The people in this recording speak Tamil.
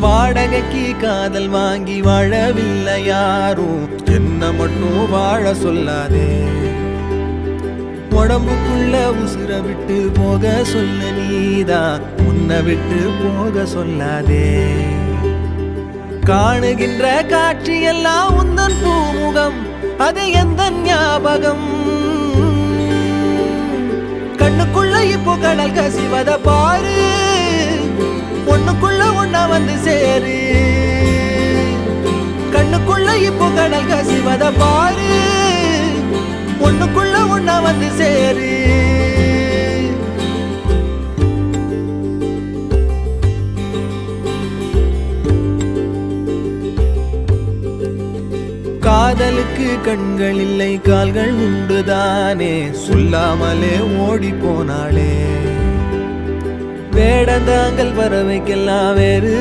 வாடகைக்கு காதல் வாங்கி வாழவில்லை யாரும், என்ன மட்டும் வாழ சொல்லாதே. உடம்புக்குள்ள உசுர விட்டு போக சொல்ல நீதான், உன்னை விட்டு போக சொல்லாதே. காணுகின்ற காட்சி எல்லாம் உந்தன் பூமுகம், அது எந்த ஞாபகம். கண்ணுக்குள்ள இப்போ கடல் கசிவத பாரு, ஒண்ணுக்குள்ள ஒண்ணா வந்து சேரு. கண்ணுக்குள்ள இப்போ கடல் கசிவத பாரு, ஒண்ணுக்குள்ள ஒண்ணா வந்து சேரு. காதலுக்கு கண்கள் இல்லை கால்கள் உண்டுதானே, சொல்லாமலே ஓடி போனாளே. வேடந்தாங்கள் பறவைக்கெல்லாம் வேறு